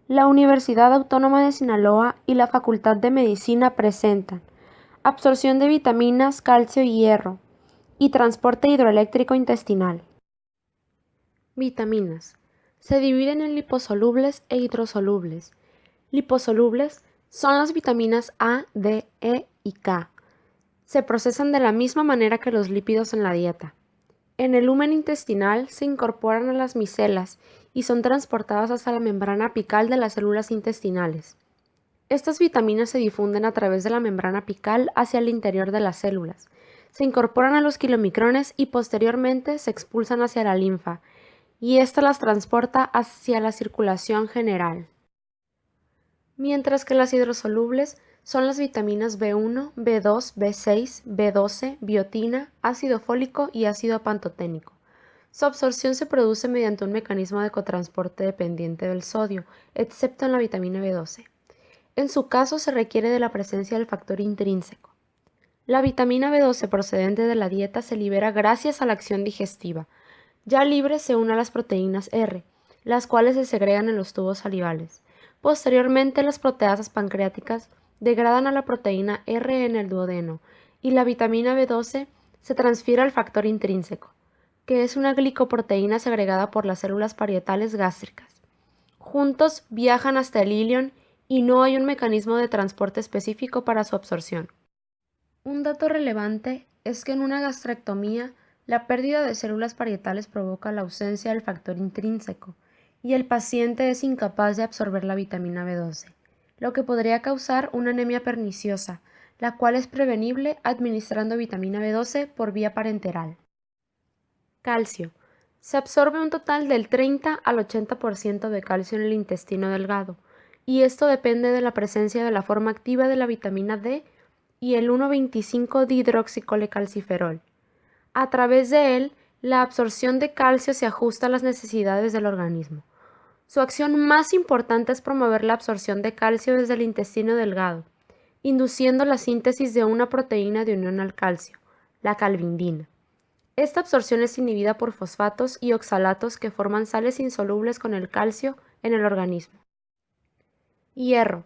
La Universidad Autónoma de Sinaloa y la Facultad de Medicina presentan absorción de vitaminas, calcio y hierro y transporte hidroeléctrico intestinal. Vitaminas. Se dividen en liposolubles e hidrosolubles. Liposolubles son las vitaminas A, D, E y K. Se procesan de la misma manera que los lípidos en la dieta. En el lumen intestinal se incorporan a las micelas y son transportadas hasta la membrana apical de las células intestinales. Estas vitaminas se difunden a través de la membrana apical hacia el interior de las células, se incorporan a los kilomicrones y posteriormente se expulsan hacia la linfa, y ésta las transporta hacia la circulación general. Mientras que las hidrosolubles son las vitaminas B1, B2, B6, B12, biotina, ácido fólico y ácido pantoténico. Su absorción se produce mediante un mecanismo de cotransporte dependiente del sodio, excepto en la vitamina B12. En su caso se requiere de la presencia del factor intrínseco. La vitamina B12 procedente de la dieta se libera gracias a la acción digestiva. Ya libre se une a las proteínas R, las cuales se segregan en los tubos salivales. Posteriormente, las proteasas pancreáticas degradan a la proteína R en el duodeno y la vitamina B12 se transfiere al factor intrínseco, que es una glicoproteína segregada por las células parietales gástricas. Juntos viajan hasta el ilion y no hay un mecanismo de transporte específico para su absorción. Un dato relevante es que en una gastrectomía, la pérdida de células parietales provoca la ausencia del factor intrínseco y el paciente es incapaz de absorber la vitamina B12, lo que podría causar una anemia perniciosa, la cual es prevenible administrando vitamina B12 por vía parenteral. Calcio. Se absorbe un total del 30 al 80% de calcio en el intestino delgado, y esto depende de la presencia de la forma activa de la vitamina D y el 1,25-dihidroxicolecalciferol. A través de él, la absorción de calcio se ajusta a las necesidades del organismo. Su acción más importante es promover la absorción de calcio desde el intestino delgado, induciendo la síntesis de una proteína de unión al calcio, la calvindina. Esta absorción es inhibida por fosfatos y oxalatos que forman sales insolubles con el calcio en el organismo. Hierro.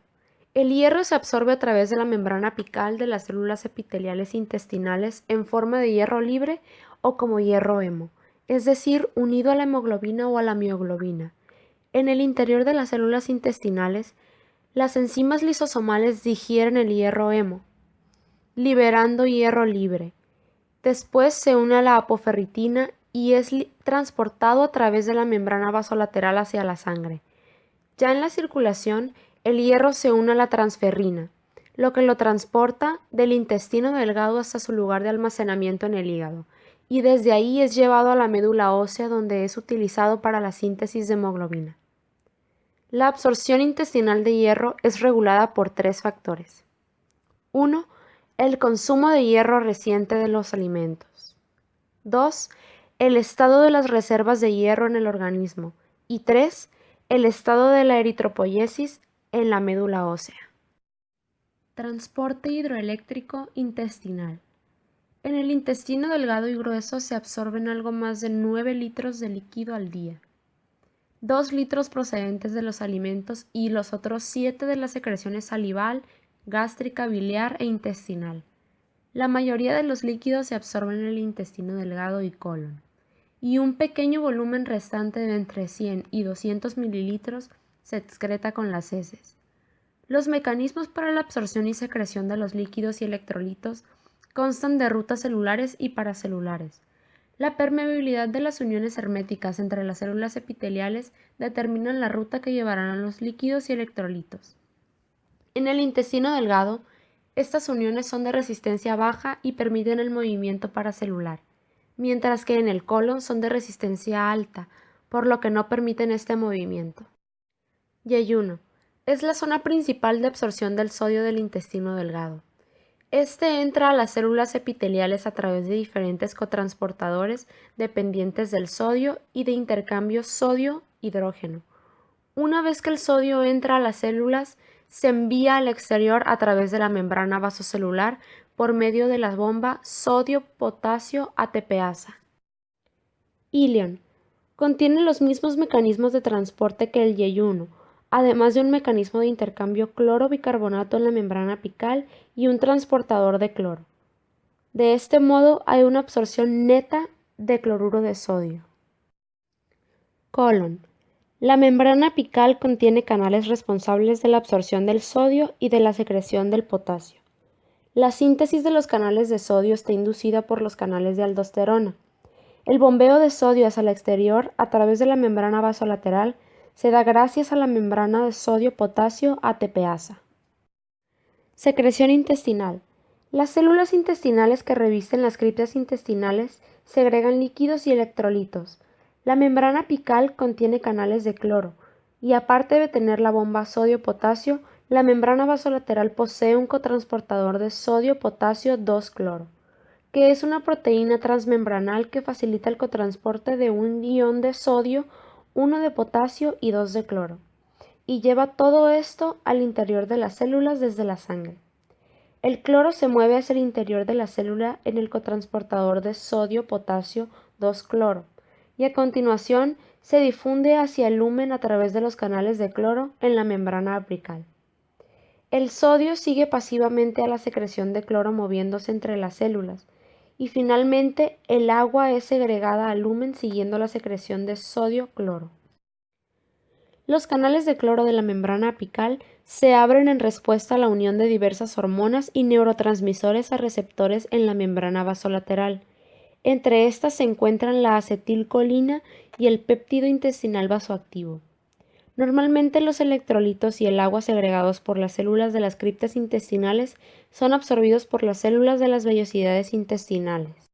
El hierro se absorbe a través de la membrana apical de las células epiteliales intestinales en forma de hierro libre o como hierro hemo, es decir, unido a la hemoglobina o a la mioglobina. En el interior de las células intestinales, las enzimas lisosomales digieren el hierro hemo, liberando hierro libre. Después se une a la apoferritina y es transportado a través de la membrana vasolateral hacia la sangre. Ya en la circulación, el hierro se une a la transferrina, lo que lo transporta del intestino delgado hasta su lugar de almacenamiento en el hígado, y desde ahí es llevado a la médula ósea donde es utilizado para la síntesis de hemoglobina. La absorción intestinal de hierro es regulada por 3 factores. 1. El consumo de hierro reciente de los alimentos. 2. El estado de las reservas de hierro en el organismo. Y 3. El estado de la eritropoyesis en la médula ósea. Transporte hidroeléctrico intestinal. En el intestino delgado y grueso se absorben algo más de 9 litros de líquido al día. 2 litros procedentes de los alimentos y los otros 7 de las secreciones salival, gástrica, biliar e intestinal. La mayoría de los líquidos se absorben en el intestino delgado y colon, y un pequeño volumen restante de entre 100 y 200 mililitros se excreta con las heces. Los mecanismos para la absorción y secreción de los líquidos y electrolitos constan de rutas celulares y paracelulares. La permeabilidad de las uniones herméticas entre las células epiteliales determinan la ruta que llevarán a los líquidos y electrolitos. En el intestino delgado, estas uniones son de resistencia baja y permiten el movimiento paracelular, mientras que en el colon son de resistencia alta, por lo que no permiten este movimiento. Yeyuno. Es la zona principal de absorción del sodio del intestino delgado. Este entra a las células epiteliales a través de diferentes cotransportadores dependientes del sodio y de intercambio sodio-hidrógeno. Una vez que el sodio entra a las células, se envía al exterior a través de la membrana vasocelular por medio de la bomba sodio-potasio ATPasa. Ilion. Contiene los mismos mecanismos de transporte que el yeyuno, además de un mecanismo de intercambio cloro-bicarbonato en la membrana apical y un transportador de cloro. De este modo hay una absorción neta de cloruro de sodio. Colon. La membrana apical contiene canales responsables de la absorción del sodio y de la secreción del potasio. La síntesis de los canales de sodio está inducida por los canales de aldosterona. El bombeo de sodio hacia el exterior a través de la membrana vasolateral se da gracias a la membrana de sodio-potasio ATPasa. Secreción intestinal. Las células intestinales que revisten las criptas intestinales segregan líquidos y electrolitos. La membrana apical contiene canales de cloro y aparte de tener la bomba sodio-potasio, la membrana vasolateral posee un cotransportador de sodio-potasio 2-cloro, que es una proteína transmembranal que facilita el cotransporte de un ion de sodio, 1 de potasio y 2 de cloro, y lleva todo esto al interior de las células desde la sangre. El cloro se mueve hacia el interior de la célula en el cotransportador de sodio-potasio 2-cloro, y a continuación se difunde hacia el lumen a través de los canales de cloro en la membrana apical. El sodio sigue pasivamente a la secreción de cloro moviéndose entre las células, y finalmente el agua es segregada al lumen siguiendo la secreción de sodio-cloro. Los canales de cloro de la membrana apical se abren en respuesta a la unión de diversas hormonas y neurotransmisores a receptores en la membrana vasolateral. Entre estas se encuentran la acetilcolina y el péptido intestinal vasoactivo. Normalmente los electrolitos y el agua segregados por las células de las criptas intestinales son absorbidos por las células de las vellosidades intestinales.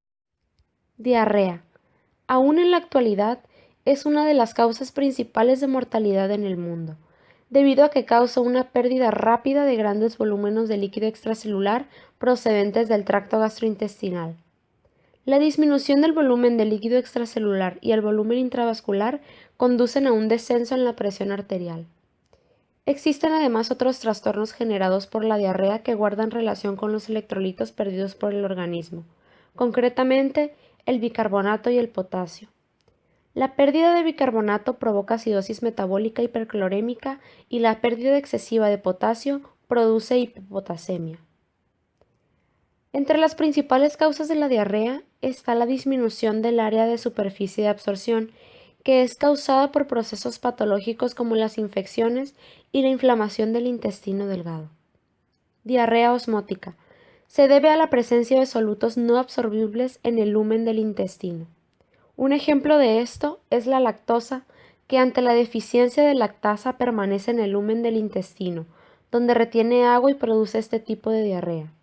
Diarrea. Aún en la actualidad, es una de las causas principales de mortalidad en el mundo, debido a que causa una pérdida rápida de grandes volúmenes de líquido extracelular procedentes del tracto gastrointestinal. La disminución del volumen de líquido extracelular y el volumen intravascular conducen a un descenso en la presión arterial. Existen además otros trastornos generados por la diarrea que guardan relación con los electrolitos perdidos por el organismo, concretamente el bicarbonato y el potasio. La pérdida de bicarbonato provoca acidosis metabólica hiperclorémica y la pérdida excesiva de potasio produce hipopotasemia. Entre las principales causas de la diarrea está la disminución del área de superficie de absorción, que es causada por procesos patológicos como las infecciones y la inflamación del intestino delgado. Diarrea osmótica. Se debe a la presencia de solutos no absorbibles en el lumen del intestino. Un ejemplo de esto es la lactosa, que ante la deficiencia de lactasa permanece en el lumen del intestino, donde retiene agua y produce este tipo de diarrea.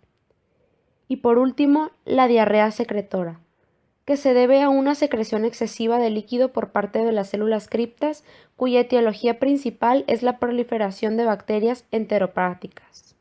Y por último, la diarrea secretora, que se debe a una secreción excesiva de líquido por parte de las células criptas, cuya etiología principal es la proliferación de bacterias enteropáticas.